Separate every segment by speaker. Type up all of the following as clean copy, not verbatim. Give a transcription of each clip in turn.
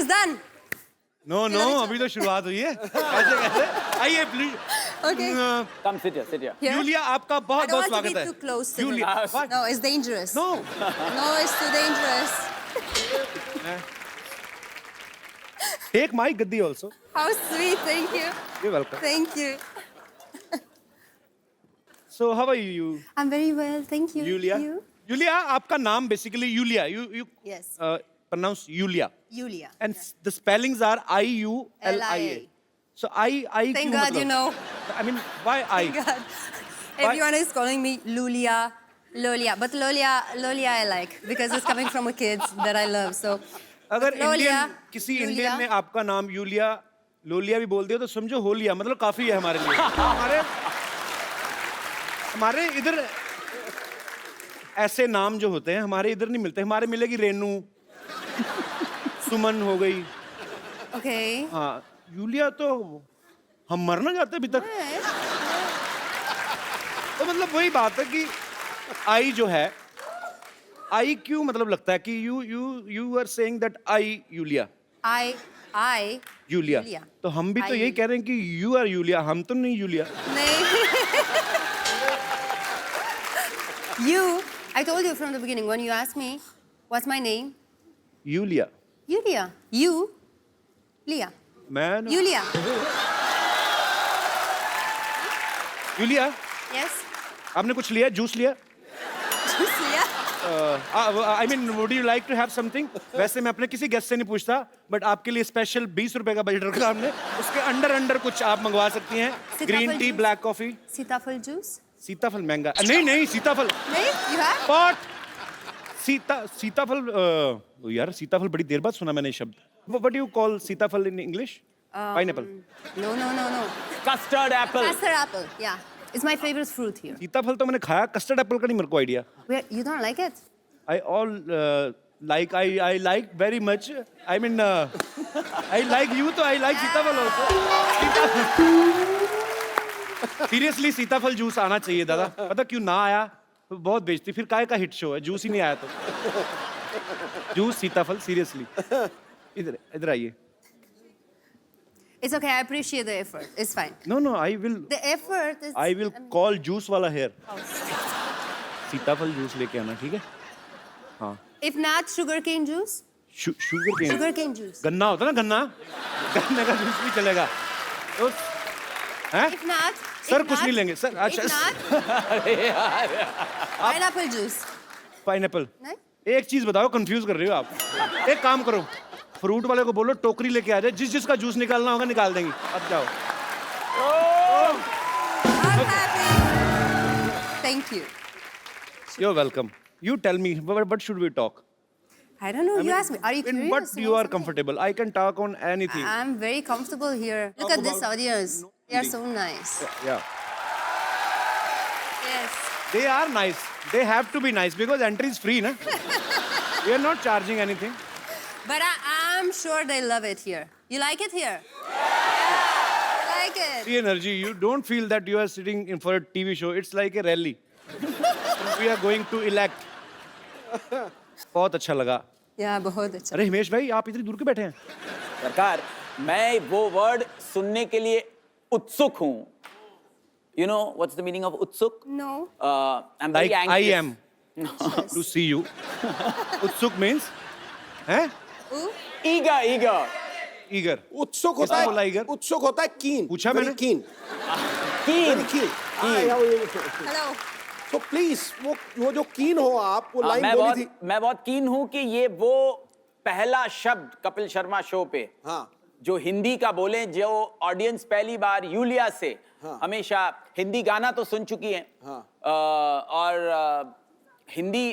Speaker 1: is done.
Speaker 2: No अभी तो शुरुआत हुई है. कैसे कैसे? आइए please.
Speaker 1: Okay.
Speaker 3: Come, sit here, sit here.
Speaker 1: Here?
Speaker 2: Yulia आपका
Speaker 1: I
Speaker 2: बहुत
Speaker 1: don't
Speaker 2: बहुत
Speaker 1: want to be
Speaker 2: स्वागत है.
Speaker 1: too close to him.
Speaker 2: Yulia. What?
Speaker 1: No, it's dangerous.
Speaker 2: No.
Speaker 1: No, it's too dangerous.
Speaker 2: Take my gaddi also.
Speaker 1: How sweet. Thank you.
Speaker 2: You're welcome.
Speaker 1: Thank you.
Speaker 2: So how are you?
Speaker 1: I'm very well. Thank you.
Speaker 2: Yulia.
Speaker 1: You?
Speaker 2: Yulia, आपका नाम basically Yulia. You
Speaker 1: Yes.
Speaker 2: pronounce Yulia.
Speaker 1: Yulia.
Speaker 2: And the spellings are I-U-L-I-A. So I
Speaker 1: Thank
Speaker 2: क्यों
Speaker 1: God
Speaker 2: मतलब?
Speaker 1: you know.
Speaker 2: I mean, why I?
Speaker 1: Thank God. Everyone is calling me Lulia. Lolia. But Lolia I like because it's coming from a kid that I love. So
Speaker 2: अगर
Speaker 1: Lolia,
Speaker 2: Indian किसी
Speaker 1: Yulia.
Speaker 2: Indian ने आपका नाम Yulia लोलिया भी बोल दिया तो समझो हो लिया मतलब काफी है हमारे लिए. हमारे इधर ऐसे नाम जो होते हैं हमारे इधर नहीं मिलते. हमारे मिलेगी रेनू, सुमन हो गई.
Speaker 1: Okay.
Speaker 2: हाँ यूलिया तो हम मरना चाहते अभी तक. तो मतलब वही बात है कि आई जो है आई क्यों मतलब लगता है कि you are saying that I Yulia
Speaker 1: I
Speaker 2: Yulia.
Speaker 1: Yulia.
Speaker 2: तो हम भी तो
Speaker 1: I
Speaker 2: यही कह रहे हैं कि यू आर यूलिया. हम तो नहीं Yulia.
Speaker 1: You, I told you from the beginning when you asked me, what's my name?
Speaker 2: Yulia.
Speaker 1: Yulia. You, Leah.
Speaker 2: मैं
Speaker 1: Yulia.
Speaker 2: Yulia
Speaker 1: Yes.
Speaker 2: आपने कुछ लिया जूस लिया.
Speaker 1: Just Leah.
Speaker 2: I mean would you like to have something. वैसे मैं अपने किसी guest से नहीं पूछता बट आपके लिए स्पेशल 20 रुपए का बजट रखा हमने. उसके अंडर कुछ आप मंगवा सकती हैं.
Speaker 1: सीताफल
Speaker 2: green tea
Speaker 1: juice.
Speaker 2: Black coffee.
Speaker 1: Sitafal juice?
Speaker 2: सीताफल महंगा. नहीं सीताफल
Speaker 1: Hey, you have?
Speaker 2: पॉट. सीताफल यार सीताफल बड़ी देर बाद सुना मैंने ये शब्द. व्हाट यू कॉल सीताफल in English? Pineapple.
Speaker 1: No.
Speaker 3: Custard apple.
Speaker 1: Custard apple. Yeah. It's my favorite fruit here.
Speaker 2: सीताफल तो मैंने खाया. कस्टर्ड एप्पल का नहीं मेरे को idea.
Speaker 1: Where, you don't like it?
Speaker 2: I like very much. I mean, I like you, तो I like सीताफल also. Seriously, सीताफल जूस आना चाहिए दादा. पता क्यों ना आया? तो बहुत बेचती. फिर काहे का हिट शो है? जूस ही नहीं आया तो. जूस सीताफल seriously. इधर आइए.
Speaker 1: It's okay. I appreciate the effort. It's fine.
Speaker 2: No, I will.
Speaker 1: The effort is.
Speaker 2: I will call juice वाला here. सीताफल जूस लेके आना ठीक है? हाँ.
Speaker 1: If not, sugarcane juice?
Speaker 2: Sugarcane.
Speaker 1: Sugarcane juice.
Speaker 2: गन्ना होता है ना गन्ना. गन्ने का जूस भी चलेगा. तो हैं?
Speaker 1: If not.
Speaker 2: सर
Speaker 1: if
Speaker 2: कुछ
Speaker 1: not-
Speaker 2: नहीं लेंगे sir.
Speaker 1: If not, pineapple juice.
Speaker 2: Pineapple.
Speaker 1: नहीं?
Speaker 2: एक चीज बताओ कंफ्यूज कर रही हो आप. एक काम करो फ्रूट वाले को बोलो टोकरी लेके आ जाए. जिसका जूस निकालना होगा निकाल देंगे. अब जाओ.
Speaker 1: I'm happy. Thank you.
Speaker 2: You're welcome. You tell me what should we talk?
Speaker 1: I don't know. You asked me. Are you
Speaker 2: In
Speaker 1: curious?
Speaker 2: what
Speaker 1: to
Speaker 2: you
Speaker 1: know
Speaker 2: are
Speaker 1: something?
Speaker 2: comfortable. I can talk on anything.
Speaker 1: I'm very comfortable here. Look at this audience. They are so nice.
Speaker 2: Yeah.
Speaker 1: Yes.
Speaker 2: They are nice. They have to be nice because entry is free, na? We are not charging anything.
Speaker 1: But I'm sure they love it here. You like it here? Yeah. I like it.
Speaker 2: The energy. You don't feel that you are sitting in for a TV show. It's like a rally. We are going to elect. बहुत अच्छा लगा.
Speaker 1: Yeah, बहुत अच्छा.
Speaker 2: अरे हिमेश भाई आप इतनी दूर के बैठे हैं.
Speaker 3: सरकार मैं वो वर्ड सुनने के लिए उत्सुक हूँ. You know what's the meaning of utsuk?
Speaker 1: No.
Speaker 3: I'm
Speaker 2: Like
Speaker 3: very
Speaker 2: I
Speaker 3: anxious.
Speaker 2: am to see you. Utsuk means हैं?
Speaker 1: Ooh.
Speaker 3: Eager.
Speaker 2: Eager.
Speaker 4: उत्सुक
Speaker 2: किसने
Speaker 4: होता
Speaker 2: बोला
Speaker 4: है.
Speaker 2: eager?
Speaker 4: उत्सुक होता है कीन.
Speaker 2: पूछा
Speaker 4: Very
Speaker 2: मैंने?
Speaker 4: keen.
Speaker 3: Keen.
Speaker 4: Keen.
Speaker 1: Hello.
Speaker 4: तो प्लीज वो जो कीन हो आप वो लाइन बोली थी.
Speaker 3: मैं बहुत कीन हूँ कि ये वो पहला शब्द कपिल शर्मा शो पे
Speaker 4: हाँ.
Speaker 3: जो हिंदी का बोले. जो ऑडियंस पहली बार यूलिया से
Speaker 4: हाँ.
Speaker 3: हमेशा हिंदी गाना तो सुन चुकी है.
Speaker 4: हाँ.
Speaker 3: और हिंदी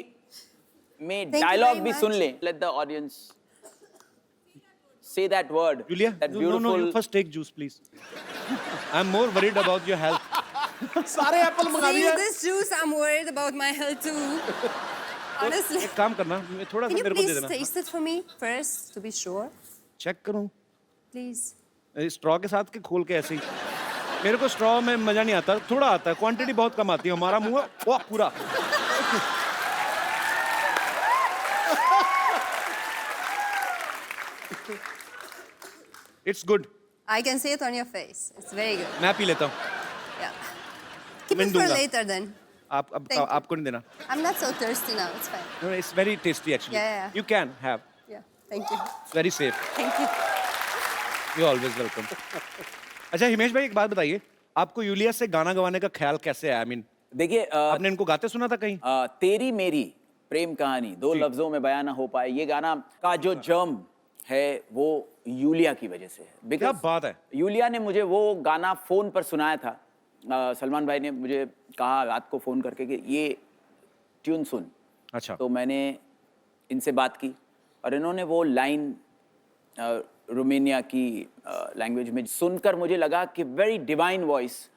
Speaker 3: में
Speaker 1: Thank you
Speaker 3: डायलॉग
Speaker 1: very
Speaker 3: भी
Speaker 1: much.
Speaker 3: सुन ले. Let the audience say that word.
Speaker 2: Julia,
Speaker 3: that
Speaker 2: no,
Speaker 3: beautiful.
Speaker 2: you first take juice, please. I'm more worried about your health.
Speaker 4: सारे एप्पल मंगा
Speaker 1: Seeing
Speaker 4: दिए.
Speaker 1: this juice, I'm worried about my health too. Honestly.
Speaker 2: एक काम करना थोड़ा सा
Speaker 1: Can you
Speaker 2: मेरे को दे
Speaker 1: please
Speaker 2: देना.
Speaker 1: taste it for me first to be sure?
Speaker 2: Check करूं.
Speaker 1: Please.
Speaker 2: स्ट्रॉ के साथ के खोल के ऐसे ही. मेरे को स्ट्रॉ में मजा नहीं आता. थोड़ा आता है. क्वांटिटी बहुत कम आती है. हमारा मुंह वाह पूरा. It's good.
Speaker 1: I can see it on your face. It's very good.
Speaker 2: मैं पी लेता हूँ.
Speaker 1: Yeah. Keep
Speaker 2: मैं
Speaker 1: it for
Speaker 2: दूंगा.
Speaker 1: later then. Thank you.
Speaker 2: आपको नहीं देना.
Speaker 1: I'm not so thirsty now. It's fine.
Speaker 2: No, it's very tasty actually.
Speaker 1: Yeah.
Speaker 2: You can have.
Speaker 1: Yeah. Thank you.
Speaker 2: It's very safe.
Speaker 1: Thank you.
Speaker 2: You're always welcome. अच्छा हिमेश भाई एक बात बताइए. आपको Yulia से गाना गवाने का ख्याल कैसे आया? I mean,
Speaker 3: देखिए
Speaker 2: आपने इनको गाते सुना था कहीं?
Speaker 3: तेरी मेरी प्रेम कहानी दो लफ्जों में बयान ना हो पाए, ये गाना का जो जर्म है वो यूलिया की वजह से है.
Speaker 2: क्या बात है.
Speaker 3: यूलिया ने मुझे वो गाना फोन पर सुनाया था. सलमान भाई ने मुझे कहा रात को फोन करके कि ये ट्यून सुन.
Speaker 2: अच्छा.
Speaker 3: तो मैंने इनसे बात की और इन्होंने वो लाइन रोमानिया की लैंग्वेज में सुनकर मुझे लगा कि very divine voice,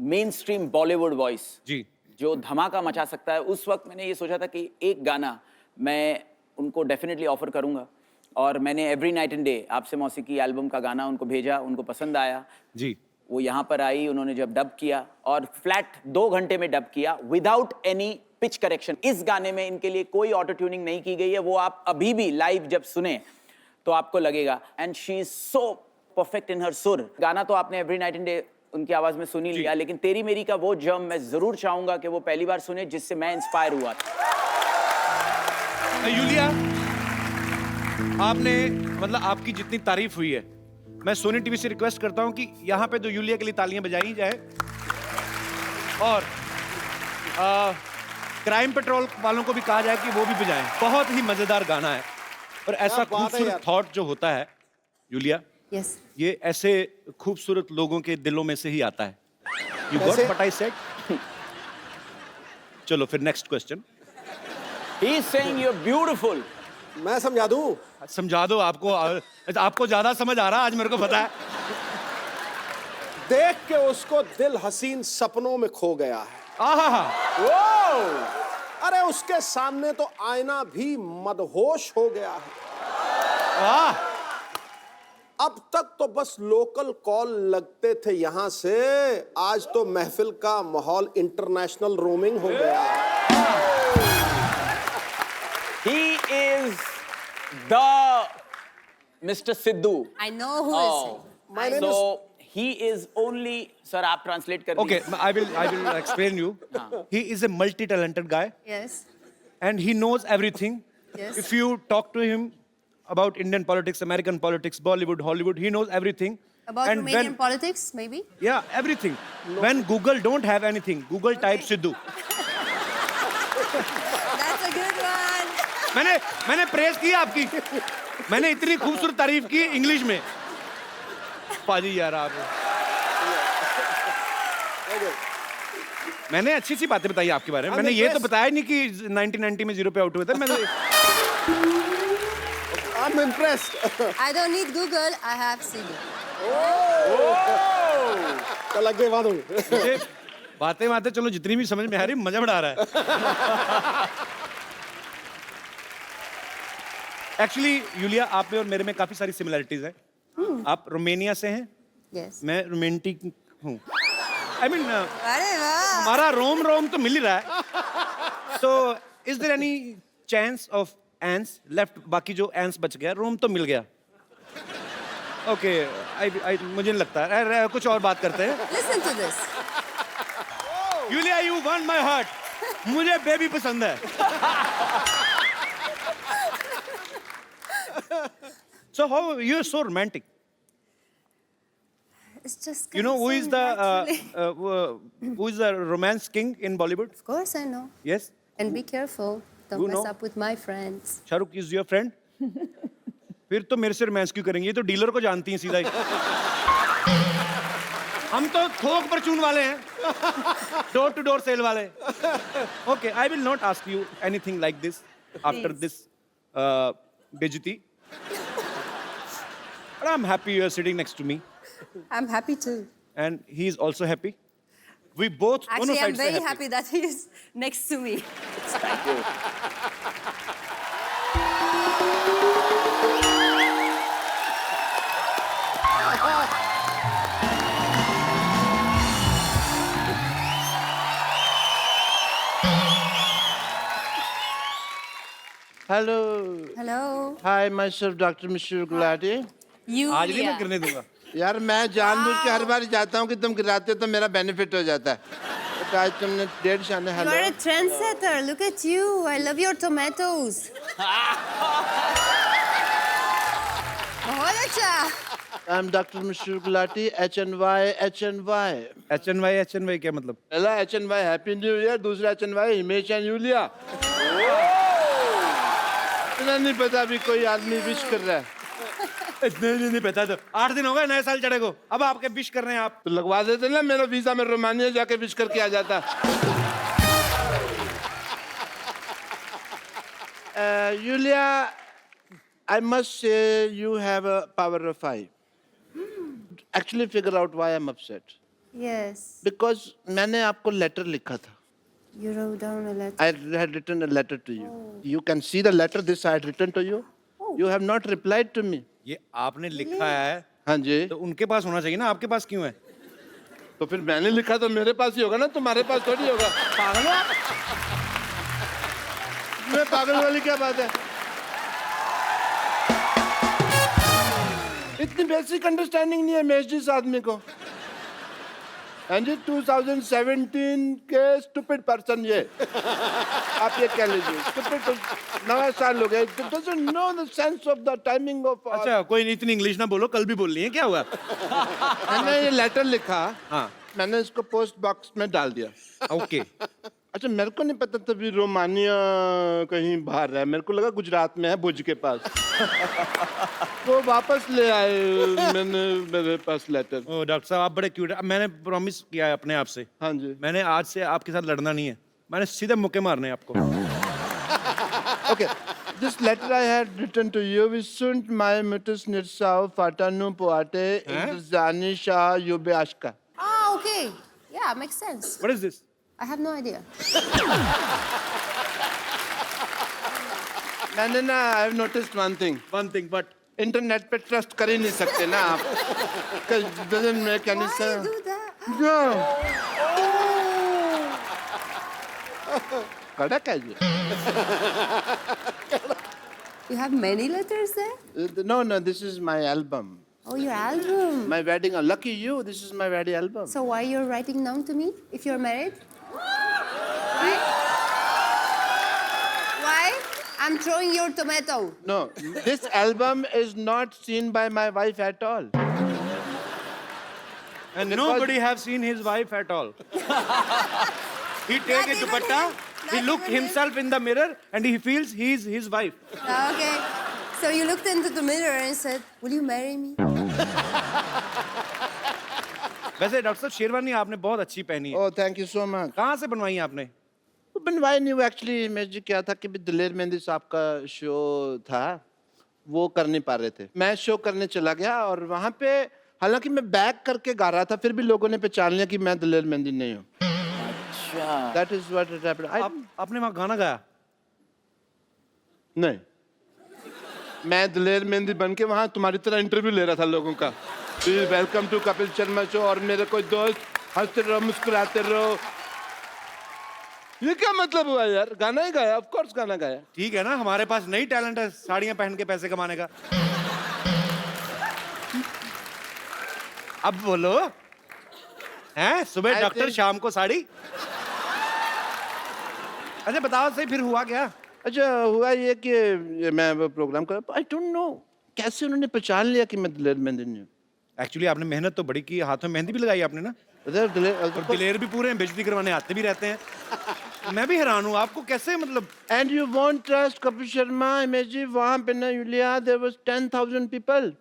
Speaker 3: mainstream Bollywood voice
Speaker 2: जी,
Speaker 3: जो धमाका मचा सकता है. उस वक्त मैंने ये सोचा था कि एक गाना मैं उनको डेफिनेटली ऑफर करूंगा और मैंने एवरी नाइट एंड डे आपसे मौसीकी एल्बम का गाना उनको भेजा. उनको पसंद आया
Speaker 2: जी.
Speaker 3: वो यहाँ पर आई, उन्होंने जब डब किया और फ्लैट 2 घंटे में डब किया विदाउट एनी पिच करेक्शन. इस गाने में इनके लिए कोई ऑटो ट्यूनिंग नहीं की गई है. वो आप अभी भी लाइव जब सुने तो आपको लगेगा. And she is so perfect in her सुर. गाना तो आपने एवरी नाइट एंड डे उनकी आवाज में सुन ही लिया, लेकिन तेरी मेरी का वो जर्म मैं जरूर चाहूंगा कि वो पहली बार सुने जिससे मैं इंस्पायर हुआ था.
Speaker 2: यूलिया, आपने मतलब आपकी जितनी तारीफ हुई है, मैं सोनी टीवी से रिक्वेस्ट करता हूं कि यहाँ पे तो यूलिया के लिए तालियां बजाई जाए और क्राइम पेट्रोल वालों को भी कहा जाए कि वो भी बजाएं. बहुत ही मजेदार गाना है और ऐसा खूबसूरत थॉट जो होता है यूलिया,
Speaker 1: Yes.
Speaker 2: ये ऐसे खूबसूरत लोगों के दिलों में से ही आता है. You got what I said? चलो फिर next question.
Speaker 3: He is saying you're beautiful.
Speaker 4: मैं समझा दूं.
Speaker 2: समझा दो. आपको ज्यादा समझ आ रहा आज मेरे को पता है.
Speaker 4: देख के उसको दिल हसीन सपनों में खो गया है.
Speaker 2: आहा.
Speaker 4: अरे उसके सामने तो आईना भी मदहोश हो गया है.
Speaker 2: वाह.
Speaker 4: अब तक तो बस लोकल कॉल लगते थे यहां से, आज तो महफिल का माहौल इंटरनेशनल रोमिंग हो गया.
Speaker 3: He is the Mr. Sidhu.
Speaker 1: I know who is he.
Speaker 4: My name
Speaker 3: So he is only, sir, आप translate कर
Speaker 2: Okay,
Speaker 3: दीजिए.
Speaker 2: I will explain you. He is a multi-talented guy
Speaker 1: Yes.
Speaker 2: and he knows everything.
Speaker 1: Yes.
Speaker 2: If you talk to him about Indian politics, American politics, Bollywood, Hollywood, he knows everything.
Speaker 1: About
Speaker 2: And
Speaker 1: Romanian
Speaker 2: when-
Speaker 1: politics, maybe?
Speaker 2: Yeah, everything. When Google don't have anything, Google type Sidhu.
Speaker 1: That's a good one.
Speaker 2: मैंने press की आपकी. मैंने इतनी खूबसूरत तारीफ की English में. पाजी यार आप. मैंने अच्छी सी बातें बताई आपके बारे में. मैंने ये तो बताया नहीं कि 1990 में 0 पे आउट हुए थे. मैंने
Speaker 4: I'm impressed.
Speaker 1: I don't need Google. I have Sidhu.
Speaker 4: तो लग गए बात.
Speaker 2: मुझे बातें चलो जितनी भी समझ में आ रही मजा बड़ा आ रहा है. एक्चुअली यूलिया, आप में और मेरे में काफी सारी सिमिलरिटीज हैं. आप रोमानिया से हैं,
Speaker 1: Yes.
Speaker 2: मैं रोमांटिक हूँ. आई मीन
Speaker 1: अरे वाह.
Speaker 2: हमारा रोम तो मिल ही रहा है. तो is there any chance of ends left? बाकी जो एंस बच गया, रोम तो मिल गया. ओके, मुझे नहीं लगता. कुछ और बात करते हैं.
Speaker 1: Listen to this.
Speaker 2: Yulia, you won my heart. मुझे बेबी पसंद है. So how you are so romantic?
Speaker 1: It's just.
Speaker 2: You know who is the
Speaker 1: naturally.
Speaker 2: who is the romance king in Bollywood?
Speaker 1: Of course I know.
Speaker 2: Yes,
Speaker 1: And be careful. Don't
Speaker 2: You
Speaker 1: mess
Speaker 2: know.
Speaker 1: up with my friends.
Speaker 2: Shahrukh is your friend. फिर तो मेरे से romance क्यों करेंगे? ये तो dealer को जानती हैं सीधा ही. हम तो थोक परचून वाले हैं, डोर टू डोर सेल वाले. Okay, I will not ask you anything like this after
Speaker 1: Please.
Speaker 2: this बेइज्जती. But I'm happy you are sitting next to me,
Speaker 1: I'm happy too.
Speaker 2: and he is also happy. We both दोनों
Speaker 1: Actually, I'm
Speaker 2: sides से
Speaker 1: very happy that he is next to me.
Speaker 3: Thank you.
Speaker 5: Hello.
Speaker 1: Hello.
Speaker 5: Hi, myself, Dr. Monsieur Gulati.
Speaker 2: आज नहीं मैं
Speaker 1: Yulia.
Speaker 2: गिरने दूंगा।
Speaker 5: यार मैं जानबूझ के हर बार जाता हूँ कि तुम गिराते हो तो मेरा बेनिफिट हो जाता है। तो आज तुमने 1.5 शाने
Speaker 1: You
Speaker 5: hello.
Speaker 1: are a trendsetter. Look at you. I love your tomatoes. बहुत अच्छा.
Speaker 5: I am doctor Mishra Gulati HNY HNY।
Speaker 2: HNY क्या मतलब?
Speaker 5: पहला HNY हैप्पी न्यू ईयर, दूसरा HNY हिमेश एंड यूलिया। इतना नहीं पता अभी कोई आदमी विश कर रहा है
Speaker 2: इतने नहीं पता तो 8 दिन हो गए नए साल चढ़े को, अब आपके विश कर रहे हैं आप।
Speaker 5: तो लगवा देते ना, मेरा वीजा में रोमानिया जाके विश करके आ जाता। Yulia, I must say you have a power of 5. Actually figure out why I'm upset.
Speaker 1: Yes.
Speaker 5: Because मैंने आपको लेटर लिखा था।
Speaker 1: You wrote down a letter.
Speaker 5: I had written a letter to you. You can see the letter this I had written to you. You have not replied to me.
Speaker 2: ये आपने लिखा है
Speaker 5: हाँ जी।
Speaker 2: तो उनके पास होना चाहिए ना, आपके पास क्यों है?
Speaker 5: तो फिर मैंने लिखा तो मेरे पास ही होगा ना, तुम्हारे पास थोड़ी होगा।
Speaker 2: पागल हो आप?
Speaker 5: मैं पागल वाली क्या बात है? इतनी बेसिक अंडरस्टैंडिंग नहीं है महेश जी इस आदमी को। हाँ जी, 2017 के स्टूपिड पर्सन ये आप ये कह लीजिए। स्टूपिड नया साल हो गया, doesn't know the sense of the timing of
Speaker 2: अच्छा कोई नहीं, इतनी इंग्लिश ना बोलो, कल भी बोल रही है, क्या हुआ?
Speaker 5: मैंने ये लेटर लिखा,
Speaker 2: हाँ
Speaker 5: मैंने इसको पोस्ट बॉक्स में डाल दिया।
Speaker 2: ओके।
Speaker 5: अच्छा मेरे को नहीं पता तभी रोमानिया कहीं बाहर है, मेरे को लगा गुजरात में है भुज के पास। वो वापस ले आए मैंने मेरे पास लेटर।
Speaker 2: ओ डॉक्टर साहब आप बड़े क्यूट हैं। मैंने प्रॉमिस किया है अपने आप से,
Speaker 5: हाँ जी।
Speaker 2: मैंने आज से आपके साथ लड़ना नहीं है, मैंने सीधे मुक्के मारने हैं आपको।
Speaker 5: Okay, this letter I had written to you is sunt mai mutus nirsau fatanu poate indrzani shah yube ashka.
Speaker 1: Ah, okay. Yeah, makes sense.
Speaker 2: What is this?
Speaker 1: I have no idea.
Speaker 5: मैंने ना I have noticed one thing.
Speaker 2: One thing, but
Speaker 5: internet पे trust कर ही नहीं सकते ना आप। Doesn't make any
Speaker 1: Why you
Speaker 5: sense.
Speaker 1: do that?
Speaker 5: No. कड़क है ये।
Speaker 1: You have many letters there?
Speaker 5: No, this is my album.
Speaker 1: Oh, your album.
Speaker 5: My wedding. Lucky you, this is my wedding album.
Speaker 1: So why you're writing down to me if you're married? Why? Why? I'm throwing your tomato.
Speaker 5: No, this album is not seen by my wife at all.
Speaker 2: and nobody have seen his wife at all. He take
Speaker 1: Not
Speaker 2: a
Speaker 1: even
Speaker 2: dupatta,
Speaker 1: him.
Speaker 2: he
Speaker 1: Not
Speaker 2: look
Speaker 1: even him.
Speaker 2: himself in the mirror and he feels he's his wife.
Speaker 1: Okay. So you looked into the mirror and said, "Will you marry me?"
Speaker 2: वैसे doctor साहब शेरवानी आपने बहुत अच्छी पहनी है,
Speaker 5: Oh, thank you so much.
Speaker 2: कहाँ से बनवाई है आपने?
Speaker 5: बनवाई नहीं, वो एक्चुअली मैं जी क्या था कि भी दिलेर मेहंदी साहब का शो था, वो कर नहीं पा रहे थे, मैं शो करने चला गया और वहाँ पे हालांकि मैं बैक करके गा रहा था, फिर भी लोगों ने पहचान लिया कि मैं दिलेर मेहंदी नहीं हूँ।
Speaker 3: अच्छा
Speaker 5: That is what it happened.
Speaker 2: आपने वहाँ गाना गाया?
Speaker 5: नहीं, मैं दिलेर मेहंदी बन के वहाँ तुम्हारी तरह इंटरव्यू ले रहा था लोगों का, welcome to Kapil Sharma show, और मेरे कोई दोस्त हंसते रहो मुस्कुराते रहो। ये क्या मतलब हुआ यार? गाना ही गाया, ऑफ कोर्स गाना गाया।
Speaker 2: ठीक है ना, हमारे पास नई टैलेंट है साड़ियाँ पहन के पैसे कमाने का। अब बोलो, हैं सुबह
Speaker 5: I
Speaker 2: डॉक्टर
Speaker 5: think-
Speaker 2: शाम को साड़ी। अच्छा बताओ सही फिर हुआ क्या?
Speaker 5: अच्छा हुआ ये कि ये मैं वो प्रोग्राम कर, आई डोंट नो कैसे उन्होंने पहचान लिया कि मैं दिलेर मेहंदी नहीं हूँ।
Speaker 2: एक्चुअली आपने मेहनत तो बड़ी की, हाथों में मेहंदी भी लगाई आपने ना,
Speaker 5: और
Speaker 2: दिलेर भी पूरे हैं, बेइज्जती करवाने आते भी रहते हैं। मैं भी हैरान हूँ आपको कैसे, मतलब
Speaker 5: and you won't trust Kapil Sharma image जी, वहाँ पे ना यूलिया there was 10,000 people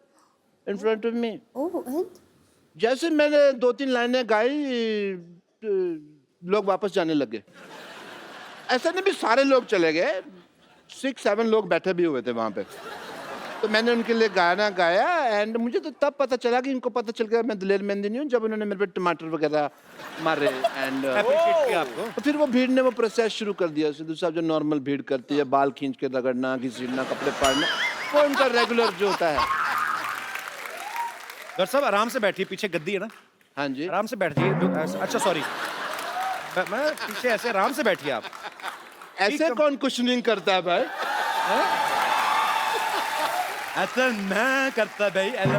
Speaker 5: in front of me.
Speaker 1: Oh, and?
Speaker 5: जैसे मैंने 2-3 लाइनें गाई लोग वापस जाने लगे। ऐसा नहीं भी सारे लोग चले गए, 6-7 लोग बैठे भी हुए थे वहाँ पे। तो मैंने उनके लिए गाना गाया एंड मुझे तो तब पता चला कि इनको पता चल गया मैं दिलेर मेहंदी नहीं हूँ, जब उन्होंने मेरे पे टमाटर वगैरह मारे एंड
Speaker 2: अप्रिशिएट किया आपको।
Speaker 5: तो फिर वो भीड़ ने वो प्रोसेस शुरू कर दिया, सिद्धू साहब जो नॉर्मल भीड़ करती है, बाल खींच के रगड़ना, घसीटना, कपड़े फाड़ना, वो उनका रेगुलर जो होता है।
Speaker 2: डॉक्टर साहब आराम से बैठिए, पीछे गद्दी है ना,
Speaker 5: हाँ जी,
Speaker 2: आराम से बैठिए। अच्छा सॉरी, मैं पीछे ऐसे आराम से बैठिए आप।
Speaker 5: ऐसे कौन कुशनिंग करता है भाई?
Speaker 2: ऐसा मैं करता भाई ऐसा।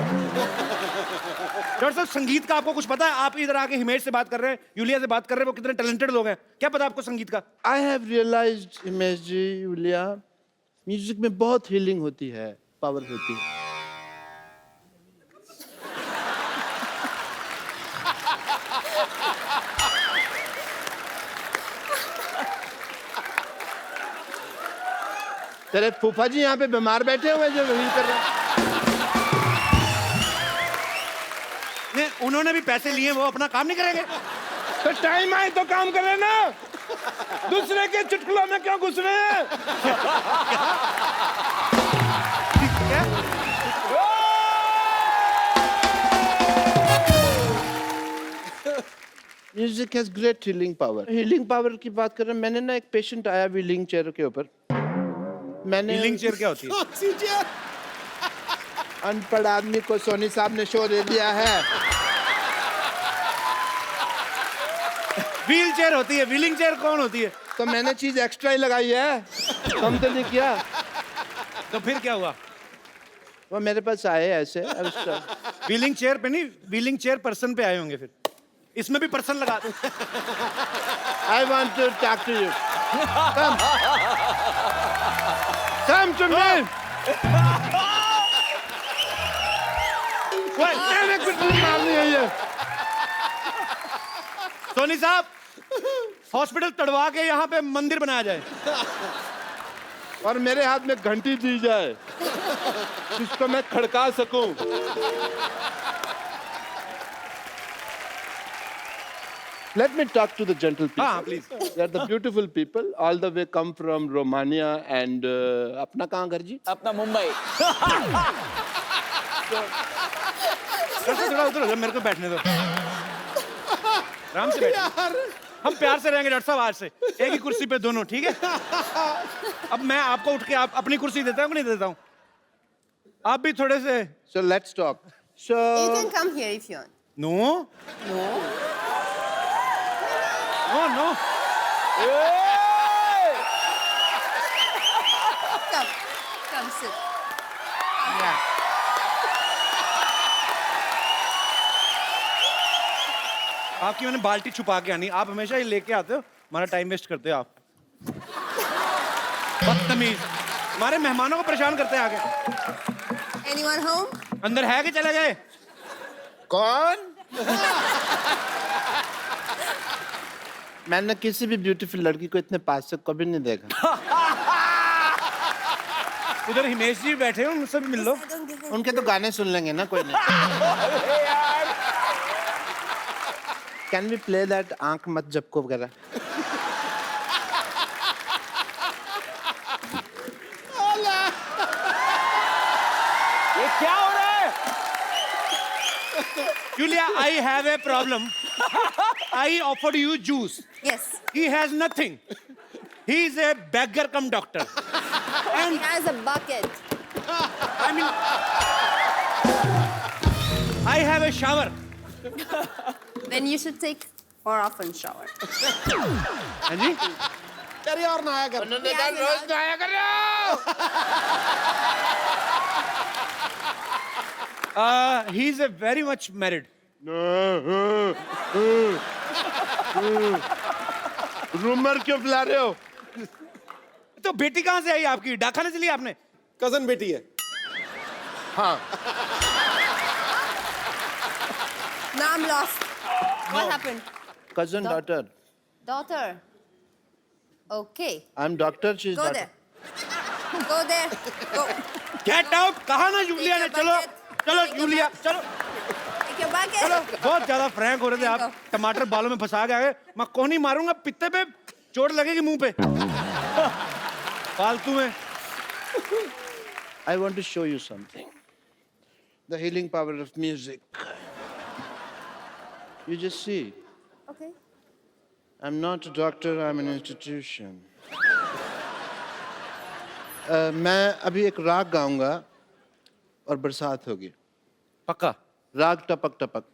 Speaker 2: डॉक्टर साहब संगीत का आपको कुछ पता है? आप इधर आके हिमेश से बात कर रहे हैं, यूलिया से बात कर रहे हैं, वो कितने टैलेंटेड लोग हैं, क्या पता आपको संगीत का?
Speaker 5: I have realised Himesh ji, Yulia, music में बहुत हीलिंग होती है, पावर होती है। तेरे फूफा जी यहाँ पे बीमार बैठे हुए हैं जो हील कर रहे हैं।
Speaker 2: नहीं, उन्होंने भी पैसे लिए, वो अपना काम नहीं करेंगे?
Speaker 5: तो टाइम आए तो काम कर लेना, दूसरे के चुटकुलों में क्यों घुस रहे हैं?
Speaker 2: क्या?
Speaker 5: Music has great healing power. Healing power की बात कर रहे हैं, मैंने ना एक पेशेंट आया व्हीलिंग चेयर के ऊपर, मैंने
Speaker 2: व्हीलिंग चेयर क्या होती है?
Speaker 5: अनपढ़ आदमी को सोनी साहब ने शो दे दिया है।
Speaker 2: व्हील चेयर होती है, व्हीलिंग चेयर कौन होती है?
Speaker 5: तो मैंने चीज एक्स्ट्रा ही लगाई है, कम तो नहीं किया।
Speaker 2: तो फिर क्या हुआ?
Speaker 5: वो मेरे पास आए ऐसे
Speaker 2: व्हीलिंग चेयर पे नहीं, व्हीलिंग चेयर पर्सन पे आए होंगे। फिर इसमें भी पर्सन लगा दो।
Speaker 5: I want to talk to you, come to me. मैंने कुछ नहीं मारनी है ये।
Speaker 2: सोनी साहब, हॉस्पिटल तड़वा के यहाँ पे मंदिर बनाया जाए
Speaker 5: और मेरे हाथ में घंटी दी जाए जिसको मैं खड़का सकूं। Let me talk to the gentle people.
Speaker 2: हाँ, please.
Speaker 5: They're the beautiful people. All the way come from Romania and अपना कहाँ घर जी?
Speaker 3: अपना मुंबई।
Speaker 2: थोड़ा उधर हो जाओ, मेरे को बैठने दो। आराम से बैठो। हम प्यार से रहेंगे डॉक्टर साहब आज से, एक ही कुर्सी पे दोनों, ठीक है? अब मैं आपको उठ के आप अपनी कुर्सी देता हूँ कि नहीं देता हूँ? आप भी थोड़े से।
Speaker 5: So let's talk. So
Speaker 1: You can come here if you want.
Speaker 2: No
Speaker 1: No.
Speaker 2: No no.
Speaker 1: Come. Come sit.
Speaker 2: आपकी मैंने बाल्टी छुपा के आनी, आप हमेशा ही लेके आते हो, हमारा टाइम वेस्ट करते हो आप। बदतमीज, हमारे मेहमानों को परेशान करते हैं आगे।
Speaker 1: Anyone home?
Speaker 2: अंदर है कि चले गए?
Speaker 5: कौन? मैंने किसी भी ब्यूटीफुल लड़की को इतने पास से कभी नहीं देखा।
Speaker 2: उधर हिमेश जी बैठे हैं, उनसे भी मिल लो।
Speaker 5: उनके तो गाने सुन लेंगे ना, कोई नहीं। कैन वी प्ले दैट आंख मत झपको वगैरह?
Speaker 3: ये क्या हो रहा है?
Speaker 2: Julia, I have a problem. I offered you juice.
Speaker 1: Yes.
Speaker 2: He has nothing. He is a beggar cum doctor.
Speaker 1: He has a bucket.
Speaker 2: I mean, I have a shower.
Speaker 1: Then you should take more often shower.
Speaker 2: हाँ जी?
Speaker 4: अरे और नहाया कर।
Speaker 5: उन्होंने कहा रोज नहाया करो।
Speaker 2: He is a very much married.
Speaker 5: Rumour क्यों फैला रहे हो?
Speaker 2: तो बेटी कहाँ से आई आपकी? डाकखाने से ली आपने?
Speaker 4: कजन बेटी है।
Speaker 5: हाँ।
Speaker 1: Now I'm lost. What happened?
Speaker 5: Cousin daughter.
Speaker 1: Daughter. Okay.
Speaker 5: I'm doctor. She's
Speaker 1: Go
Speaker 5: daughter.
Speaker 1: there. Go there. Go.
Speaker 2: Get out! कहा ना यूलिया ने? चलो चलो यूलिया चलो
Speaker 1: Take your bucket.
Speaker 2: चलो। बहुत ज्यादा फ्रैंक हो रहे थे आप, टमाटर बालों में फंसा के आए। मैं कोहनी मारूंगा, पित्ते पे चोट लगेगी मुंह पे। फालतू में।
Speaker 5: I want to show you something. The healing power of music. You just see.
Speaker 1: Okay.
Speaker 5: I'm not a doctor, I'm an institution. मैं अभी एक राग गाऊंगा और बरसात होगी।
Speaker 2: पक्का?
Speaker 5: राग टपक टपक।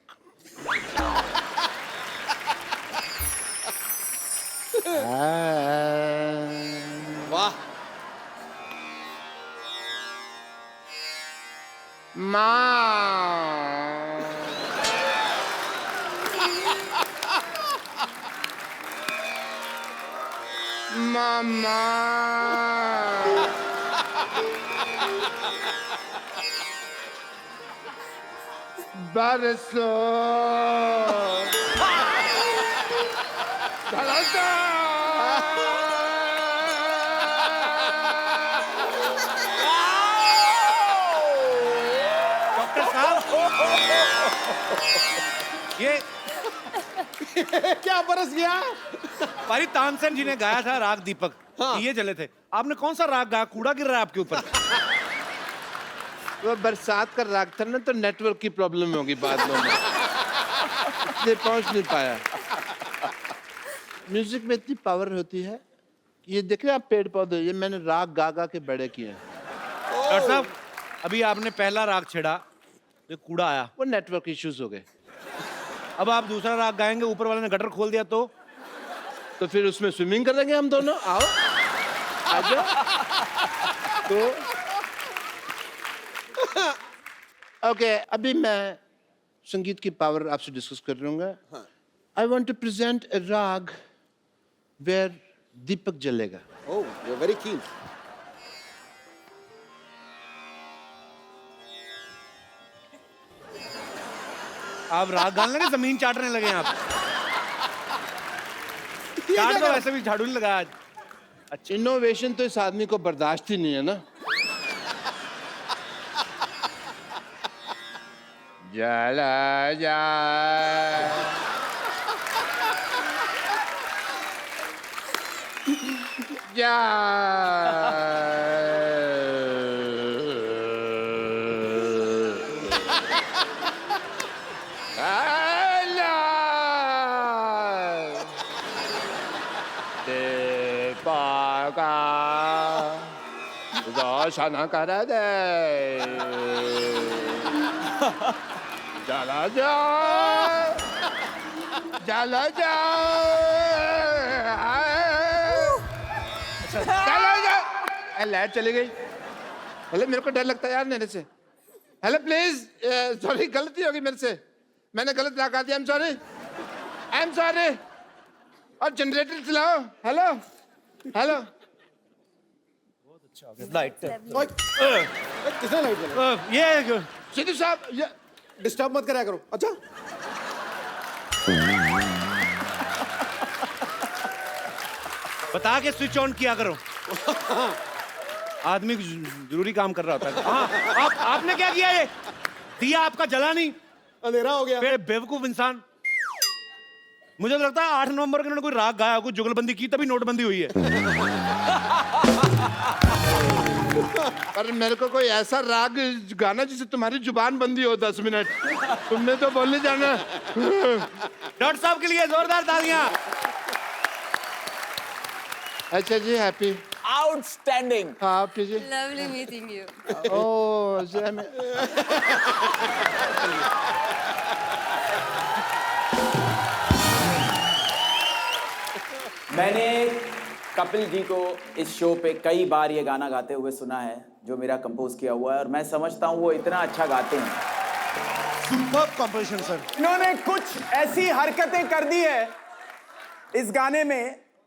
Speaker 4: वाह।
Speaker 5: माँ मामा बरसो
Speaker 2: डॉक्टर साहब ये
Speaker 4: क्या बरस गया?
Speaker 2: पारी तानसेन जी ने गाया था राग दीपक, ये चले थे। आपने कौन सा राग गाया? कूड़ा गिर रहा है आपके ऊपर।
Speaker 5: वो बरसात का राग था ना, तो नेटवर्क की प्रॉब्लम होगी बादलों में, इसलिए पहुंच नहीं पाया। म्यूजिक में इतनी पावर होती है। ये देख रहे हैं आप पेड़ पौधे, ये मैंने राग गा गा के बड़े किए हैं।
Speaker 2: डॉक्टर साहब अभी आपने पहला राग छेड़ा, ये कूड़ा आया।
Speaker 5: वो नेटवर्क इश्यूज हो गए,
Speaker 2: अब आप दूसरा राग गाएंगे, ऊपर वाले ने गटर खोल दिया तो
Speaker 5: तो फिर उसमें स्विमिंग करेंगे हम दोनों। आओ आ जाओ। तो ओके, अभी मैं संगीत की पावर आपसे डिस्कस कर रहूंगा। आई वॉन्ट टू प्रेजेंट ए राग वेयर दीपक जलेगा।
Speaker 4: Oh, you're very keen.
Speaker 2: आप राग गाने लगे, जमीन चाटने लगे हैं आप। चाट तो वैसे भी झाड़ू नहीं लगा आज।
Speaker 5: इनोवेशन तो इस आदमी को बर्दाश्त ही नहीं है ना। जला जा जा देवागा रोशन कर दे जला जा जला जा चला जा। लाइट चली गई। हेलो, मेरे को डर लगता है यार मेरे से। हेलो प्लीज, सॉरी गलती होगी मेरे से, मैंने गलत लगा दिया। I am sorry. और जनरेटर चलाओ। Hello hello.
Speaker 2: लाइट
Speaker 4: किसने लाइट जलाई?
Speaker 2: ये
Speaker 5: सिद्धू साहब, ये
Speaker 4: डिस्टर्ब मत कराया करो। अच्छा,
Speaker 2: बता के स्विच ऑन किया करो। आदमी जरूरी काम कर रहा होता है। हाँ, आपने क्या किया? ये दिया आपका जला नहीं,
Speaker 4: अंधेरा हो गया।
Speaker 2: बेवकूफ इंसान। मुझे लगता है 8 नवंबर को उन्होंने कोई राग गाया, कोई जुगलबंदी की, तभी नोटबंदी हुई है।
Speaker 5: पर मेरे को कोई ऐसा राग गाना जिससे तुम्हारी जुबान बंदी हो 10 मिनट। तुमने तो बोलने जाना।
Speaker 2: डॉक्टर साहब के लिए जोरदार तालियां।
Speaker 5: अच्छा जी, हैप्पी।
Speaker 3: आउटस्टैंडिंग।
Speaker 5: हाँ, आप कीजिए।
Speaker 1: Lovely meeting you.
Speaker 5: ओह,
Speaker 3: मैंने कपिल जी को इस शो पे कई बार ये गाना गाते हुए सुना है, जो मेरा कंपोज किया हुआ है, और मैं समझता हूँ वो इतना अच्छा गाते हैं।
Speaker 2: Superb composition sir.
Speaker 3: इन्होंने कुछ ऐसी हरकतें कर दी है इस गाने में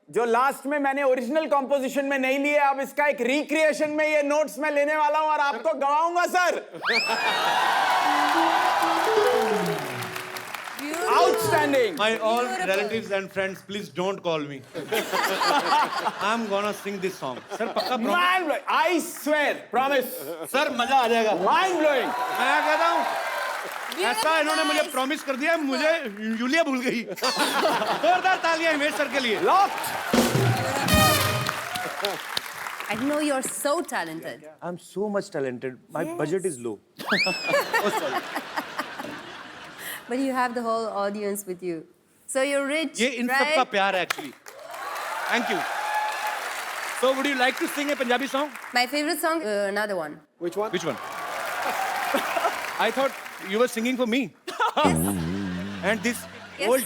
Speaker 3: जो लास्ट में मैंने ओरिजिनल कंपोजिशन में नहीं लिए। अब इसका एक रिक्रिएशन में ये नोट्स मैं लेने वाला हूं और आपको गवाऊंगा sir. Outstanding.
Speaker 2: My all
Speaker 1: Beautiful.
Speaker 2: relatives and friends, please don't call me. I'm gonna sing this song. Sir, पक्का promise?
Speaker 3: Mind blowing. I swear, promise.
Speaker 2: Sir, मजा आ जाएगा।
Speaker 3: Mind blowing.
Speaker 2: मैं कहता हूँ, ऐसा इन्होंने मुझे प्रॉमिस कर दिया, मुझे यूलिया भूल गई। जोरदार तालियां हिमेश सर के लिए।
Speaker 3: Locked.
Speaker 1: I know you're so talented.
Speaker 2: I'm so much talented. My budget is low.
Speaker 1: But you have the whole audience with you. So you're rich,
Speaker 2: ये इन सब का
Speaker 1: right?
Speaker 2: प्यार है actually. Thank you. So would you like to sing a Punjabi song?
Speaker 1: My favorite song, another one.
Speaker 4: Which one?
Speaker 2: Which one? I thought you were singing for me. And this
Speaker 1: Yes.
Speaker 2: old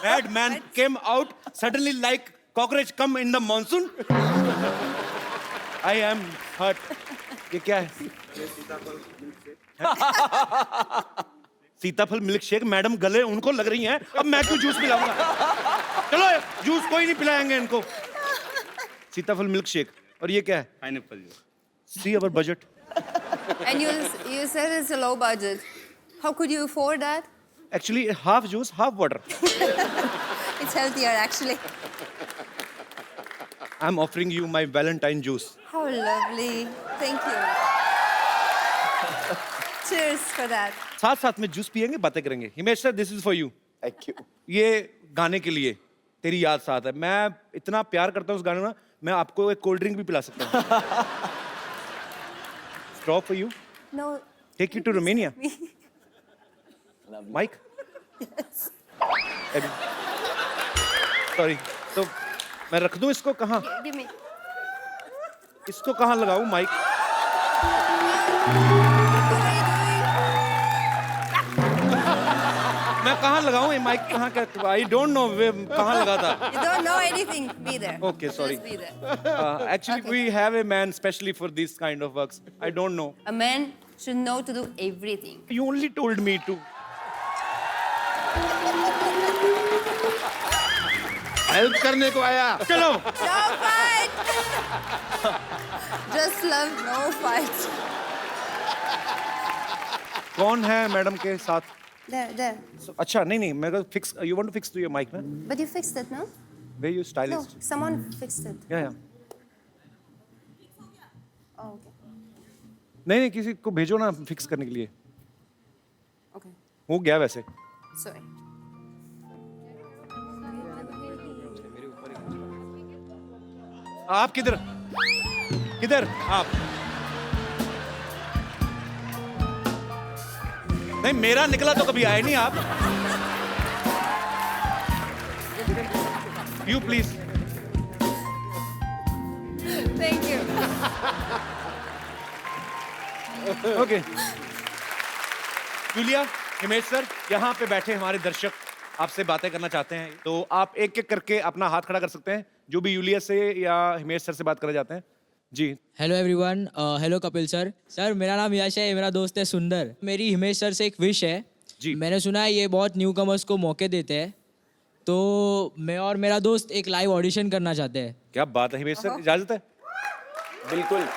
Speaker 2: mad man came out suddenly like cockroach come in the monsoon. I am hurt. ये क्या है? सीताफल milk shake madam गले उनको लग रही हैं, अब मैं क्यों जूस पिलाऊंगा? चलो जूस कोई नहीं पिलाएंगे इनको। सीताफल मिल्क शेक। और ये क्या है?
Speaker 6: Pineapple juice.
Speaker 2: See our budget.
Speaker 1: And you said it's a low budget. How could you afford that?
Speaker 2: Actually half juice half water.
Speaker 1: It's healthier, actually.
Speaker 2: I am offering you my Valentine juice.
Speaker 1: How lovely. Thank you. Cheers for that.
Speaker 2: साथ साथ में juice पियेंगे, बातें करेंगे। Himesh sir, this is for you.
Speaker 4: Thank you.
Speaker 2: ये गाने के लिए तेरी याद साथ है। मैं इतना प्यार करता हूँ उस गाने में, मैं आपको एक कोल्ड ड्रिंक भी पिला सकता हूँ। Straw for you.
Speaker 1: No.
Speaker 2: Take you to Romania. Mike. Sorry, तो मैं रख दूं इसको कहाँ?
Speaker 1: Give me.
Speaker 2: इसको कहाँ लगाऊं माइक? मैं कहाँ लगाऊं ये माइक? कहाँ क्या? आई डोंट नो कहाँ लगा था।
Speaker 1: You don't know anything. Be there.
Speaker 2: Okay, sorry.
Speaker 1: Just be there.
Speaker 2: Actually, we have a man specially for this kind of works. I don't know.
Speaker 1: A man should know to do everything.
Speaker 2: You only told me to.
Speaker 5: Help करने को आया।
Speaker 2: चलो।
Speaker 1: No fight! Just love, no fight.
Speaker 2: कौन है madam के साथ?
Speaker 1: There.
Speaker 2: अच्छा, नहीं, मैं को fix. You want to fix to your mic, man?
Speaker 1: But you fixed it, no?
Speaker 2: Where you
Speaker 1: No,
Speaker 2: stylist?
Speaker 1: someone fixed it.
Speaker 2: Yeah.
Speaker 1: Oh, okay.
Speaker 2: नहीं, किसी को भेजो ना फिक्स करने के लिए।
Speaker 1: Okay.
Speaker 2: हो गया वैसे।
Speaker 1: Sorry.
Speaker 2: आप किधर? किधर आप? नहीं, मेरा निकला तो कभी आए नहीं आप। You please.
Speaker 1: Thank you.
Speaker 2: Okay. Julia, Himesh sir, यहाँ पे बैठे हमारे दर्शक आपसे बातें करना चाहते हैं, तो आप एक एक करके अपना हाथ खड़ा कर सकते हैं, जो भी यूलिया से या हिमेश सर से बात करना चाहते हैं। जी।
Speaker 7: Hello everyone, hello Kapil sir. Sir, मेरा नाम यश है, ये मेरा दोस्त है सुंदर। मेरी हिमेश सर से एक विश है।
Speaker 2: जी।
Speaker 7: मैंने सुना है ये बहुत न्यू कमर्स को मौके देते हैं, तो मैं और मेरा दोस्त एक लाइव ऑडिशन करना चाहते हैं।
Speaker 2: क्या बात है हिमेश सर, इजाजत है?
Speaker 3: बिल्कुल।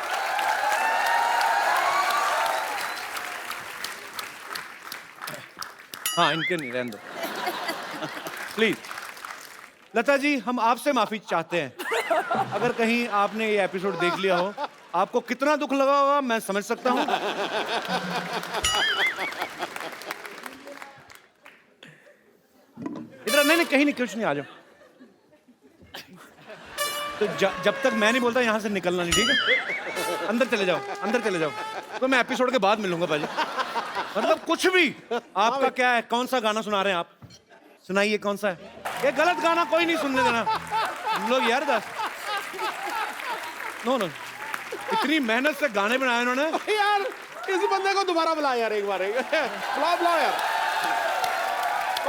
Speaker 2: हाँ, इनके नहीं, रहने दो प्लीज। लता जी, हम आपसे माफी चाहते हैं, अगर कहीं आपने ये एपिसोड देख लिया हो, आपको कितना दुख लगा होगा मैं समझ सकता हूँ। इधर नहीं, कहीं नहीं, कुछ नहीं, आ जाओ। तो जब तक मैं नहीं बोलता यहाँ से निकलना नहीं, ठीक है? अंदर चले जाओ, अंदर चले जाओ। तो मैं एपिसोड के बाद मिलूंगा भाजी। मतलब कुछ भी। आपका क्या है? कौन सा गाना सुना रहे हैं आप? सुनाइए, कौन सा है? ये गलत गाना कोई नहीं सुनने देना हम लोग यार। नो, इतनी मेहनत से गाने बनाए उन्होंने।
Speaker 4: यार इस बंदे को दोबारा बुला यार, एक बार बुलाओ यार।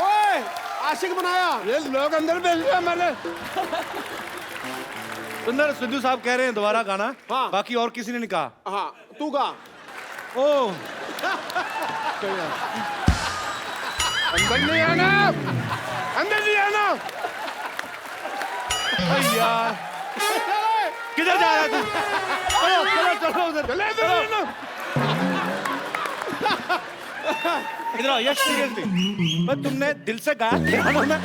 Speaker 4: ओए, आशिक बनाया।
Speaker 5: ये लोग अंदर भेज दिया मैंने।
Speaker 2: सुंदर, सिद्धू साहब कह रहे हैं दोबारा गाना।
Speaker 4: हाँ।
Speaker 2: बाकी और किसी ने नहीं कहा।
Speaker 4: हाँ, तू गा।
Speaker 2: ओह,
Speaker 5: अंदर नहीं आना, अंदर नहीं आना।
Speaker 2: अरे यार, किधर जा रहा है तू? चलो उधर।
Speaker 5: चले इधर ना।
Speaker 2: इधर आओ यश, सीरियसली तुमने दिल से गाया पियानो में?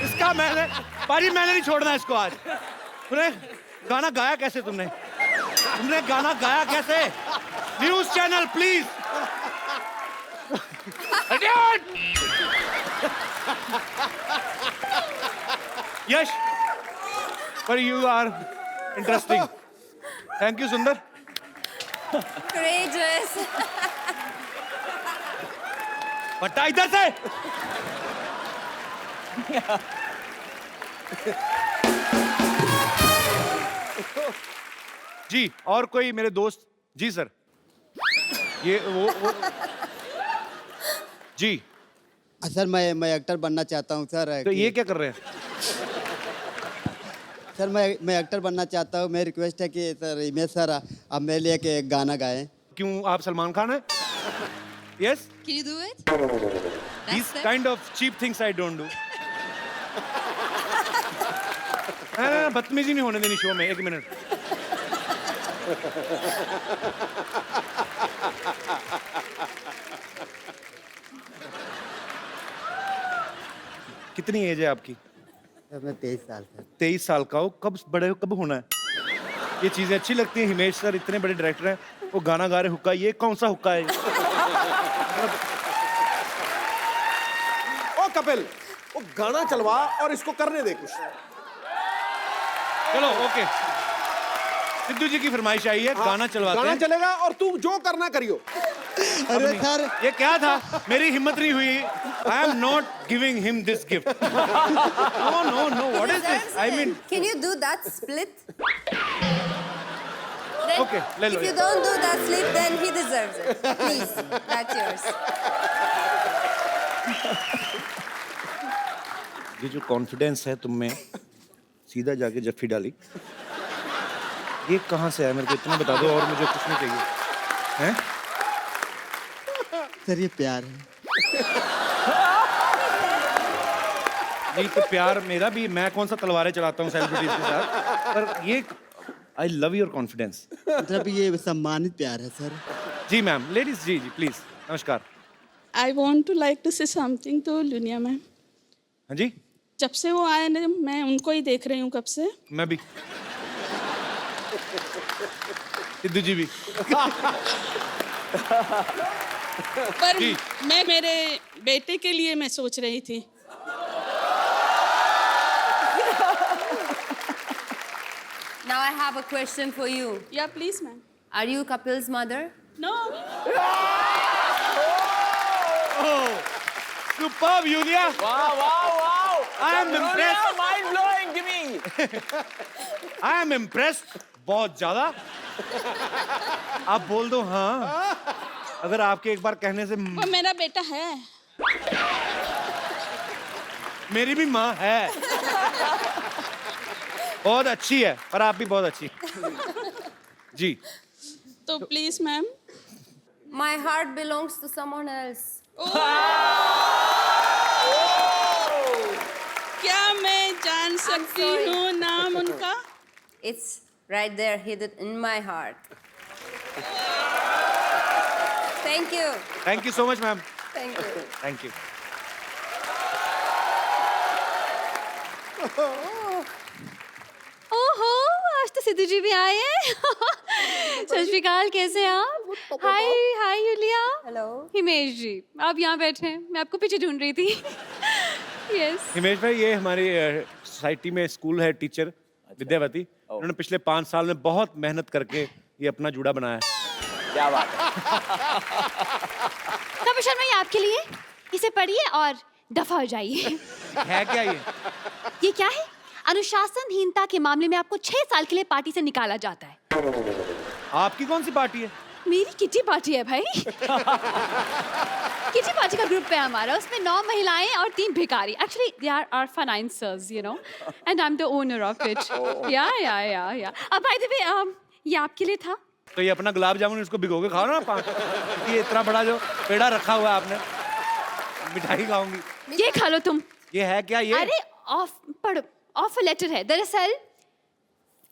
Speaker 2: इसका मैंने नहीं छोड़ना इसको आज। तुमने गाना गाया कैसे? तुमने गाना गाया कैसे? News channel please. यश, पर you are interesting. Thank you सुंदर।
Speaker 1: Courageous.
Speaker 2: बट्टा इधर से। जी, और कोई मेरे दोस्त? जी सर, ये वो जी।
Speaker 8: सर मैं एक्टर बनना चाहता हूँ सर।
Speaker 2: तो ये क्या कर रहे हैं?
Speaker 8: सर मैं एक्टर बनना चाहता हूँ। मेरी रिक्वेस्ट है कि सर हिमेश सर आप मेरे लिए एक गाना गाएं।
Speaker 2: क्यों आप सलमान खान हैं? Yes?
Speaker 1: Can you do it?
Speaker 2: These kind of cheap things I don't do. ना बदतमीजी नहीं होने देनी शो में, 1 मिनट। कितनी एज है आपकी?
Speaker 8: सर मैं 23 साल का।
Speaker 2: 23 साल का हो, कब बड़े हो, कब होना है? ये चीजें अच्छी लगती हैं। हिमेश सर इतने बड़े डायरेक्टर हैं, वो गाना गा रहे हुक्का, ये कौन सा हुक्का है?
Speaker 4: ओ कपिल, वो गाना चलवा और इसको करने दे कुछ।
Speaker 2: चलो ओके, सिद्धू जी की फरमाइश आई है, गाना चलवाते
Speaker 4: गाना
Speaker 2: हैं।
Speaker 4: चलेगा और तू जो करना करियो।
Speaker 8: अरे सर
Speaker 2: ये क्या था? मेरी हिम्मत नहीं हुई। I am not giving him this gift. No no no, what is this? I mean,
Speaker 1: Can you do that split? Then,
Speaker 2: Okay, ले लो
Speaker 1: if
Speaker 2: ये।
Speaker 1: you don't do that split, then he deserves it. Please, that's yours.
Speaker 2: ये जो confidence है तुम में, सीधा जाके जफ्फी डाली, ये कहाँ से आया? मेरे को इतना बता दो और मुझे कुछ नहीं चाहिए। हैं?
Speaker 8: सर ये प्यार है।
Speaker 2: नहीं तो प्यार मेरा भी, मैं कौन सा तलवारें चलाता हूँ सेलिब्रिटीज के साथ, पर ये आई लव योर कॉन्फिडेंस।
Speaker 8: मतलब ये सम्मानित प्यार है सर।
Speaker 2: जी मैम, लेडीज जी जी प्लीज, नमस्कार।
Speaker 6: I want to like to say something to Lunia ma'am.
Speaker 2: हाँ जी,
Speaker 6: जब से वो आए ना, मैं उनको ही देख रही हूँ कब से।
Speaker 2: मैं भी। सिद्धू जी भी।
Speaker 6: पर
Speaker 2: जी।
Speaker 6: मैं मेरे बेटे के लिए मैं सोच रही थी।
Speaker 1: Now I have a question for you.
Speaker 6: Yeah please ma'am.
Speaker 1: Are you Kapil's mother?
Speaker 6: No
Speaker 2: Superb, Yulia.
Speaker 3: Wow, wow, wow.
Speaker 2: I am impressed.
Speaker 3: Mind blowing, Jimmy.
Speaker 2: I am impressed. बहुत ज्यादा। आप बोल दो हाँ, अगर आपके एक बार कहने से।
Speaker 6: वो मेरा बेटा है।
Speaker 2: मेरी भी माँ है, बहुत अच्छी है, पर आप भी बहुत अच्छी। जी,
Speaker 6: तो please ma'am.
Speaker 1: My heart belongs to someone else.
Speaker 6: क्या मैं जान सकती
Speaker 1: sorry.
Speaker 6: हूँ नाम उनका?
Speaker 1: It's right there, hidden in my heart. Thank you.
Speaker 2: Thank you so much ma'am,
Speaker 1: Thank you.
Speaker 2: Thank you.
Speaker 9: ओहो, आज तो सिद्धू जी भी आए हैं। सत श्री अकाल, कैसे हैं आप? हाय हाय यूलिया।
Speaker 1: Hello.
Speaker 9: हिमेश जी, आप यहाँ बैठे हैं, मैं आपको पीछे ढूंढ रही थी। यस।
Speaker 2: हिमेश भाई, ये हमारी सोसाइटी में स्कूल है, टीचर विद्यावती। उन्होंने पिछले 5 साल में बहुत मेहनत करके ये अपना जूड़ा बनाया है।
Speaker 3: क्या बात है।
Speaker 9: कपिल शर्मा, ये आपके लिए, इसे पढ़िए और दफा हो जाइए।
Speaker 2: है क्या ये?
Speaker 9: ये क्या है? अनुशासनहीनता के मामले में आपको 6 साल के लिए पार्टी से निकाला जाता है।
Speaker 2: आपकी कौन सी पार्टी है?
Speaker 9: मेरी किटी पार्टी है भाई। किटी पार्टी का ग्रुप है हमारा, उसमें 9 महिलाएं और 3 भिखारी। Actually they are our financers, you know, and I am the owner of it. Yeah अब बाय द वे, ये आपके लिए था।
Speaker 2: तो ये अपना गुलाब जामुन इसको भिगो के खाओ ना 5। ये इतना बड़ा जो पेड़ा रखा हुआ है आपने, मिठाई खाऊंगी।
Speaker 9: ये खा लो तुम।
Speaker 2: ये है क्या ये?
Speaker 9: अरे पढ़ो, ऑफर लेटर है। दरअसल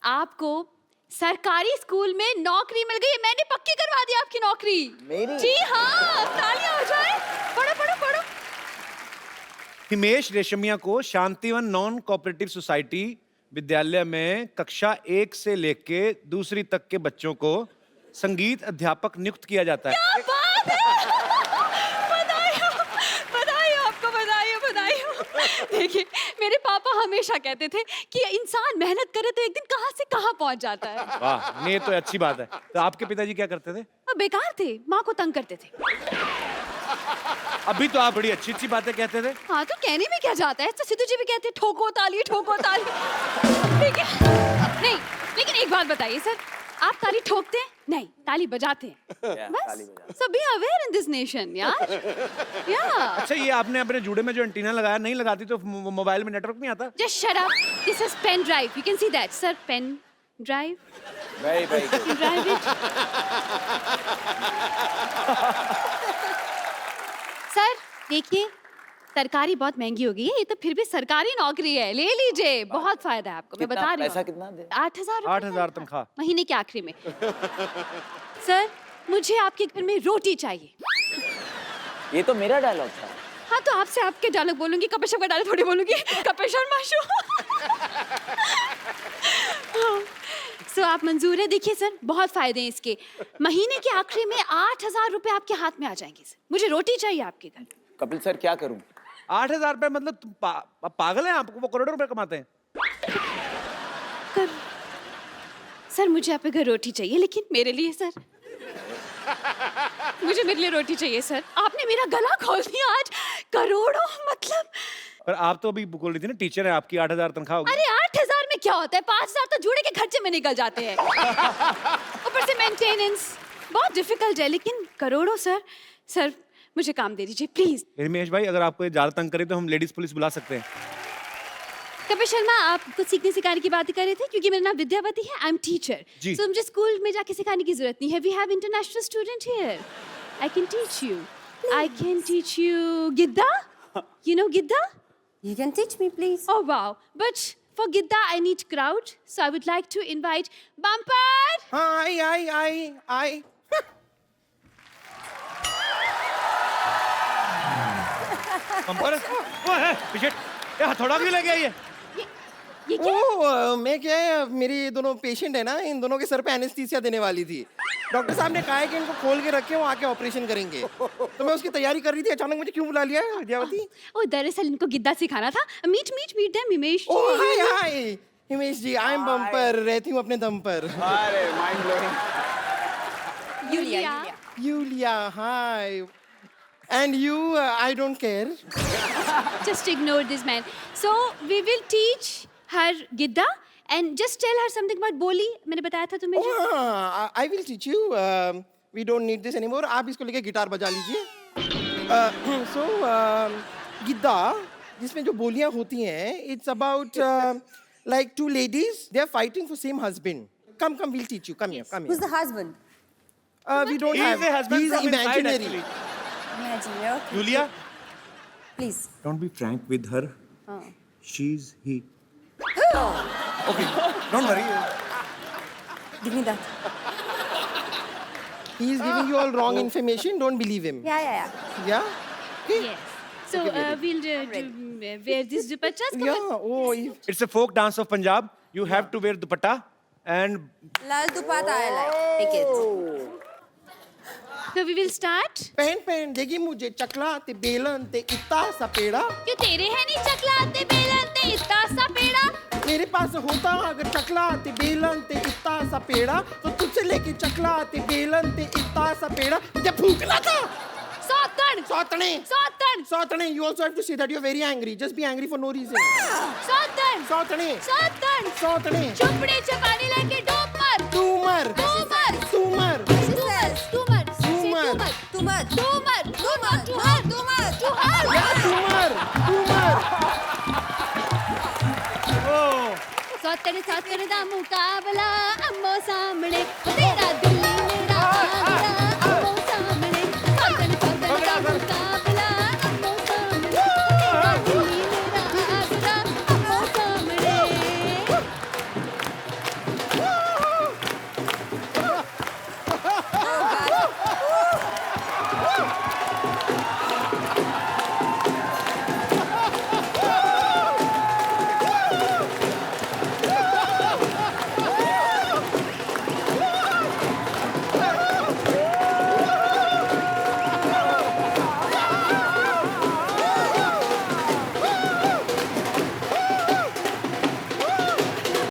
Speaker 9: आपको सरकारी स्कूल में नौकरी मिल गई है। मैंने पक्की करवा दी आपकी नौकरी।
Speaker 3: मेरी?
Speaker 9: जी हाँ, तालियां हो जाए। पढ़ो पढ़ो पढ़ो।
Speaker 2: हिमेश रेशमिया को शांतिवन नॉन कोऑपरेटिव सोसाइटी विद्यालय में कक्षा 1 से लेके 2री तक के बच्चों को संगीत अध्यापक नियुक्त किया जाता है।
Speaker 9: क्या बात है! बधाई हो, बधाई हो आपको, बधाई हो, बधाई हो। देखिए, मेरे पापा हमेशा कहते थे कि इंसान मेहनत करे तो एक दिन कहाँ से कहाँ पहुंच जाता है।
Speaker 2: वाह, नहीं ये तो अच्छी बात है। तो आपके पिताजी क्या करते थे?
Speaker 9: वो बेकार थे, माँ को तंग करते थे।
Speaker 2: अभी तो आप बड़ी अच्छी अच्छी बातें कहते थे।
Speaker 9: हाँ, तो कहने में क्या जाता है? तो सिद्धू जी भी कहते हैं ठोको ताली, ठोको ताली। ठीक है? नहीं, लेकिन एक बात बताइए सर, आप ताली ठोकते हैं? नहीं, ताली बजाते हैं।
Speaker 3: ताली
Speaker 9: बस।
Speaker 3: बजाते।
Speaker 9: So be aware in this nation, यार। Yeah.
Speaker 2: अच्छा, ये आपने अपने जूड़े में जो एंटीना लगाया, नहीं लगाती तो मोबाइल में नेटवर्क नहीं आता?
Speaker 9: Just shut up. This is pen drive. You can see that, sir. Pen drive
Speaker 3: very very good.
Speaker 9: Drive it. Sir देखिए, सरकारी बहुत महंगी हो गई है, ये तो फिर भी सरकारी नौकरी है, ले लीजिए, बहुत फायदा है आपको, मैं बता रही हूँ।
Speaker 3: पैसा कितना दे?
Speaker 9: 8,000
Speaker 2: 8,000 तनख्वाह।
Speaker 9: महीने के आखिरी में। सर मुझे आपके घर में रोटी चाहिए।
Speaker 3: ये तो मेरा डायलॉग था।
Speaker 9: हाँ तो आपसे आपके डायलॉग बोलूंगी, कपिल शर्मा डायलॉग थोड़ी बोलूंगी, कपिल शर्मा शो। सो आप मंजूर है? देखिए सर, बहुत फायदे हैं इसके। महीने के आखिरी में 8,000 रुपए आपके हाथ में आ जाएंगे सर। मुझे रोटी चाहिए आपके घर।
Speaker 3: कपिल सर क्या करूं?
Speaker 2: 8,000 रुपए मतलब तुम पागल हैं? आपको वो करोड़ों रुपए कमाते हैं।
Speaker 9: सर मुझे आपके घर रोटी चाहिए, लेकिन मेरे लिए सर। मुझे मेरे लिए रोटी चाहिए सर। आपने मेरा गला खोल दिया आज। करोड़ों मतलब।
Speaker 2: पर आप तो अभी बोल रही थी ना, टीचर है आपकी, 8,000 तनख्वाह होगी।
Speaker 9: अरे 8,000 में क्या होता है? 5,000 तो जूड़े के खर्चे में निकल जाते हैं। ऊपर से मेंटेनेंस बहुत डिफिकल्ट है, लेकिन करोड़ों सर। सर मुझे काम दे दीजिए प्लीज।
Speaker 2: हिमेश भाई, अगर आपको ये ज्यादा तंग करे तो हम लेडीज पुलिस बुला सकते हैं।
Speaker 9: कपिल शर्मा, आप कुछ सीखने सिखाने की बात कर रहे थे, क्योंकि मेरा नाम विद्यावती है, आई एम टीचर।
Speaker 2: जी।
Speaker 9: सो मुझे स्कूल में जाके सिखाने की जरूरत नहीं है। We have international student here. I can teach you. I can teach you Giddha. You know Giddha?
Speaker 1: You can teach me, please.
Speaker 9: Oh wow. But for Gidda I need crowd. So I would like to invite Bumper.
Speaker 2: आई पंपर वो है पीछे, ये हथौड़ा भी लग गया ये।
Speaker 9: ये क्या?
Speaker 10: ओ मैं क्या है, मेरे ये दोनों पेशेंट है ना, इन दोनों के सर पे एनेस्थीसिया देने वाली थी। डॉक्टर साहब ने कहा है कि इनको खोल के रखे, वो आके ऑपरेशन करेंगे। तो मैं उसकी तैयारी कर रही थी, अचानक मुझे क्यों बुला लिया विद्यावती?
Speaker 9: ओ दरअसल इनको गिद्दा सिखाना था। मीट देम हिमेश
Speaker 10: ओ
Speaker 9: ji.
Speaker 10: Hi hi Himesh ji, I am bumper, रहती हूँ अपने दम पर।
Speaker 3: अरे mind blowing.
Speaker 9: Yulia.
Speaker 10: Yulia hi. And you I don't care.
Speaker 9: Just ignore this man. So we will teach her Gidda and just tell her something about बोली। मैंने बताया था तुम्हें जो।
Speaker 10: I will teach you. We don't need this anymore. आप इसको लेके guitar बजा लीजिए। सो गिद्दा, जिसमें जो बोलियां होती हैं, it's about like two ladies, they are fighting for same husband. Come, we'll teach you. Come here.
Speaker 1: Who's the husband?
Speaker 10: We don't
Speaker 2: He
Speaker 10: have.
Speaker 2: is a husband
Speaker 10: He's
Speaker 2: from inside,
Speaker 10: imaginary.
Speaker 2: actually.
Speaker 1: Imagine, okay.
Speaker 2: Julia,
Speaker 1: Please.
Speaker 2: don't be frank with her. She's he. Okay, don't worry.
Speaker 1: Give me that.
Speaker 10: He is giving you all wrong information. Don't believe him.
Speaker 1: Yeah.
Speaker 10: Yeah? Okay?
Speaker 9: Yes. So we'll wear this dupattas.
Speaker 10: Yeah. Oh,
Speaker 2: It's a folk dance of Punjab. You have to wear dupatta and
Speaker 1: Lal Dupatta I like. Take it.
Speaker 9: So we will start.
Speaker 10: पहन देगी मुझे चकला ते बेलन ते इत्ता सा पेड़ा।
Speaker 9: क्यों तेरे है नहीं चकला ते बेलन ते इत्ता सा पेड़ा?
Speaker 10: मेरे पास होता अगर चकला ते बेलन ते इत्ता सा पेड़ा, तो तुझसे लेके चकला ते बेलन ते इत्ता सा पेड़ा मुझे फूकना था।
Speaker 9: सौतन।
Speaker 10: सौतने।
Speaker 9: सौतन।
Speaker 10: सौतने। You also have to say that you're very angry. Just be angry for no reason.
Speaker 9: सौतन।
Speaker 10: सौतने।
Speaker 9: सौतन।
Speaker 10: सौतने।
Speaker 9: चुपड़े चपाने लगे डोमर।
Speaker 10: तूमर।
Speaker 9: तूमर।
Speaker 10: तूमर।
Speaker 1: She says.
Speaker 9: तूमर।
Speaker 10: तूमर।
Speaker 1: Tumar.
Speaker 9: तूमर।
Speaker 1: Tumar. Tumar.
Speaker 10: तूमर। तूमर।
Speaker 9: सौतन दा मुकाबला अम्मो सामने, तेरा दिल मेरा आंगरा अम्मो सामने। सौतन दा मुकाबला अम्मो सामने, तेरा दिल मेरा आंगरा अम्मो सामने।